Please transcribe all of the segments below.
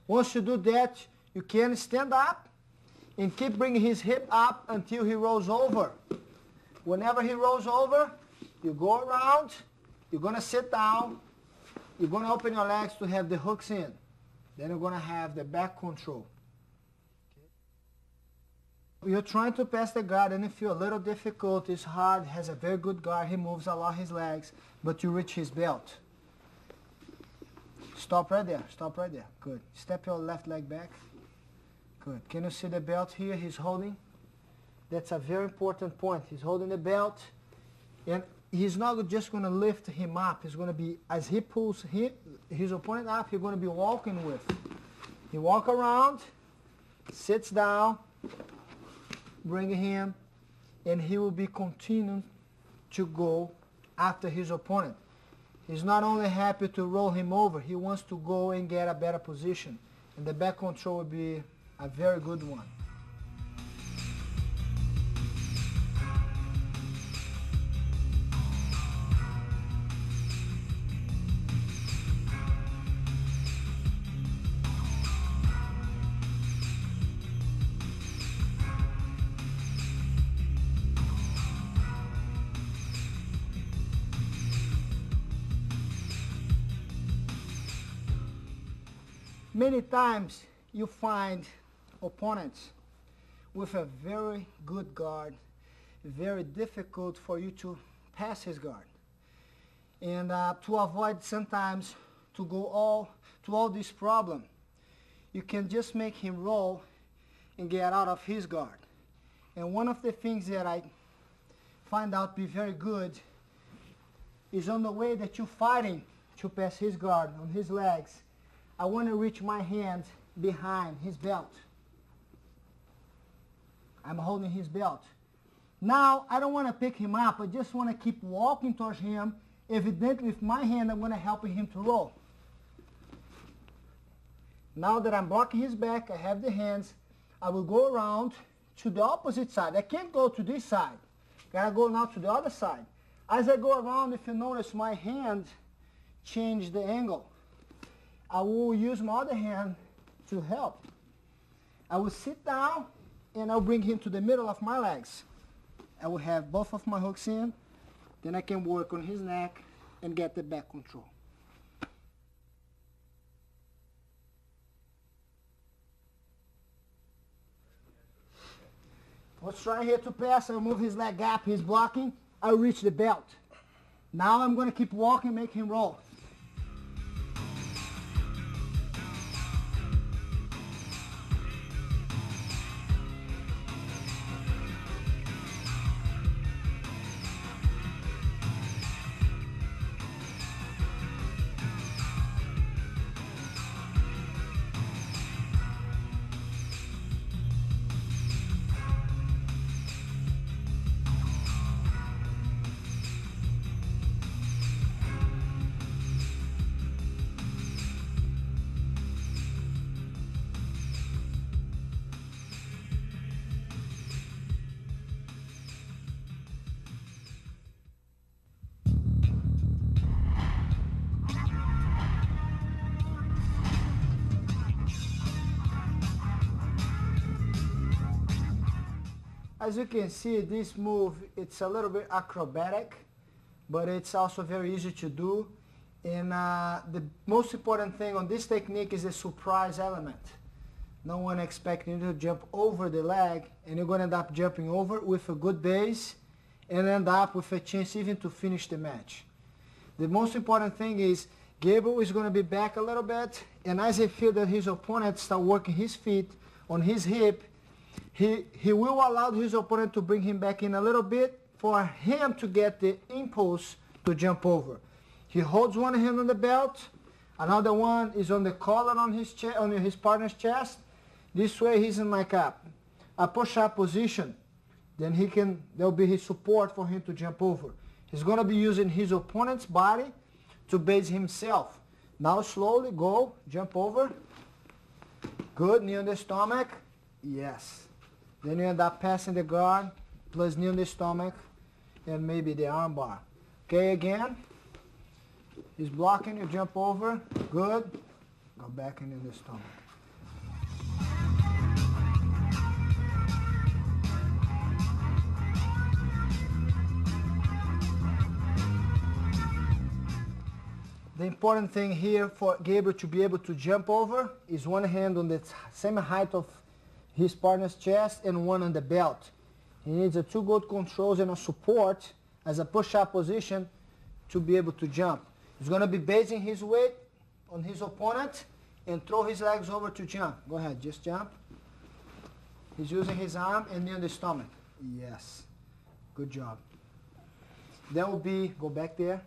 Once you do that, you can stand up and keep bringing his hip up until he rolls over. Whenever he rolls over, you go around, you're going to sit down, you're going to open your legs to have the hooks in. Then you're going to have the back control. You're trying to pass the guard and you feel a little difficult, it's hard, has a very good guard, he moves a lot his legs, but you reach his belt. Stop right there, good. Step your left leg back. Good. Can you see the belt here he's holding? That's a very important point. He's holding the belt and he's not just going to lift him up. He's going to be, as he pulls his opponent up, he's going to be walking with. He walk around, sits down, bring him, and he will be continuing to go after his opponent. He's not only happy to roll him over, he wants to go and get a better position. And the back control will be a very good one. Many times you find opponents with a very good guard, very difficult for you to pass his guard. And to avoid sometimes to go all this problem, you can just make him roll and get out of his guard. And one of the things that I find out to be very good is on the way that you're fighting to pass his guard on his legs, I want to reach my hand behind his belt. I'm holding his belt. Now, I don't want to pick him up. I just want to keep walking towards him. Evidently, with my hand, I'm going to help him to roll. Now that I'm blocking his back, I have the hands. I will go around to the opposite side. I can't go to this side. Gotta go now to the other side. As I go around, if you notice, my hand changed the angle. I will use my other hand to help. I will sit down and I'll bring him to the middle of my legs. I will have both of my hooks in, then I can work on his neck and get the back control. Let's try here to pass. I'll move his leg up, he's blocking. I'll reach the belt. Now I'm going to keep walking, make him roll. As you can see, this move, it's a little bit acrobatic, but it's also very easy to do. And the most important thing on this technique is the surprise element. No one expecting you to jump over the leg, and you're going to end up jumping over with a good base and end up with a chance even to finish the match. The most important thing is Gabriel is going to be back a little bit, and as he feels that his opponent start working his feet on his hip, he will allow his opponent to bring him back in a little bit for him to get the impulse to jump over. He holds one hand on the belt, another one is on the collar on his partner's chest. This way he's in like a push-up position. Then there'll be his support for him to jump over. He's going to be using his opponent's body to base himself. Now slowly go, jump over. Good, knee on the stomach. Yes. Then you end up passing the guard, plus knee on the stomach, and maybe the arm bar. Okay, again. He's blocking, you jump over. Good. Go back and in the stomach. The important thing here for Gabriel to be able to jump over is one hand on the same height of his partner's chest and one on the belt. He needs a two good controls and a support as a push-up position to be able to jump. He's going to be basing his weight on his opponent and throw his legs over to jump. Go ahead, just jump. He's using his arm and knee on the stomach. Yes, good job. That will be, go back there.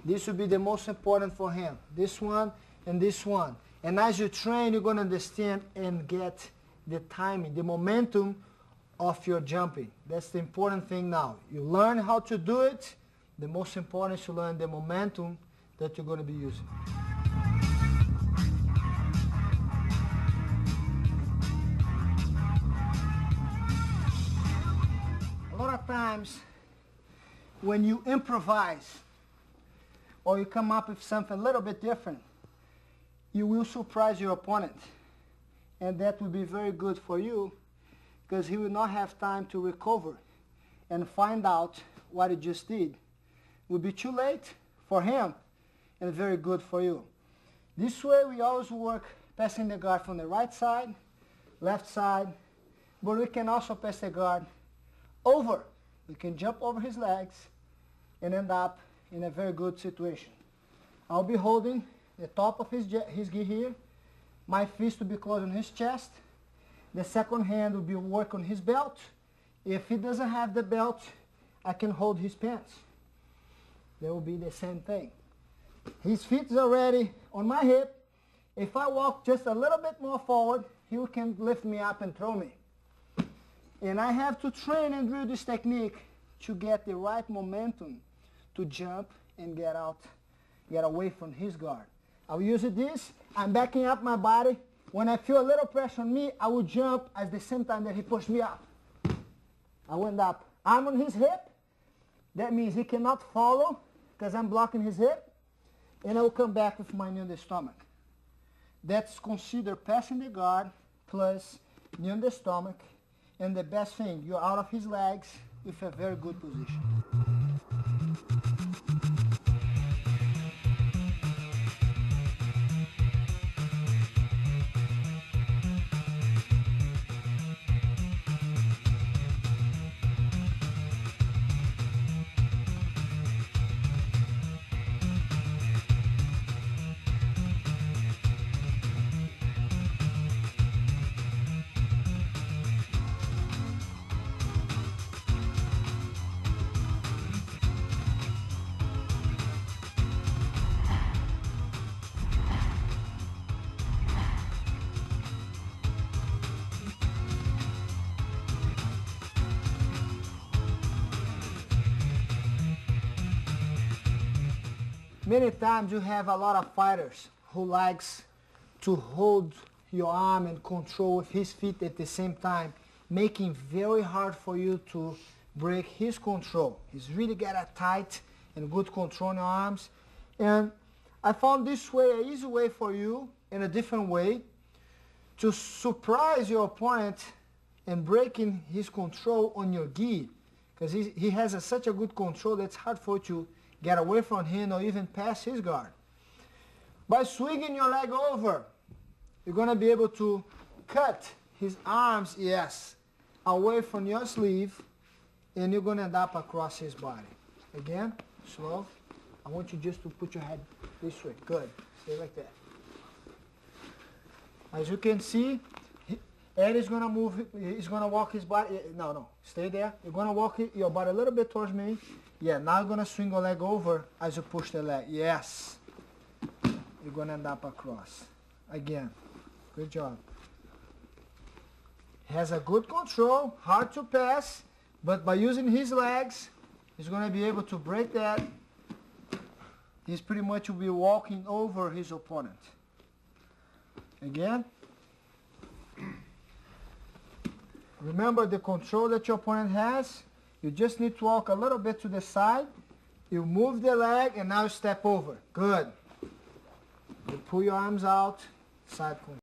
This will be the most important for him. This one and this one. And as you train, you're going to understand and get the timing, the momentum of your jumping. That's the important thing now. You learn how to do it. The most important is to learn the momentum that you're going to be using. A lot of times when you improvise or you come up with something a little bit different, you will surprise your opponent. And that will be very good for you because he will not have time to recover and find out what he just did. It will be too late for him and very good for you. This way we always work passing the guard from the right side, left side, but we can also pass the guard over. We can jump over his legs and end up in a very good situation. I'll be holding the top of his gi here. My fist will be close on his chest. The second hand will be work on his belt. If he doesn't have the belt, I can hold his pants. That will be the same thing. His feet is already on my hip. If I walk just a little bit more forward, he can lift me up and throw me. And I have to train and drill this technique to get the right momentum to jump and get away from his guard. I'll use this. I'm backing up my body. When I feel a little pressure on me, I will jump at the same time that he pushed me up. I went up. I'm on his hip. That means he cannot follow because I'm blocking his hip. And I will come back with my knee on the stomach. That's considered passing the guard plus knee on the stomach. And the best thing, you're out of his legs with a very good position. Many times you have a lot of fighters who likes to hold your arm and control with his feet at the same time, making very hard for you to break his control. He's really got a tight and good control on your arms. And I found this way, an easy way for you, in a different way, to surprise your opponent and breaking his control on your gi. Because he has such a good control that it's hard for you to get away from him or even pass his guard. By swinging your leg over, you're going to be able to cut his arms, yes, away from your sleeve, and you're going to end up across his body. Again, slow. I want you just to put your head this way. Good. Stay like that. As you can see, Eddie's going to move, he's going to walk his body. No, stay there. You're going to walk your body a little bit towards me. Yeah, now you're going to swing your leg over as you push the leg. Yes. You're going to end up across. Again. Good job. Has a good control, hard to pass, but by using his legs, he's going to be able to break that. He's pretty much will be walking over his opponent. Again. Remember the control that your opponent has. You just need to walk a little bit to the side. You move the leg and now step over. Good. You pull your arms out. Side control.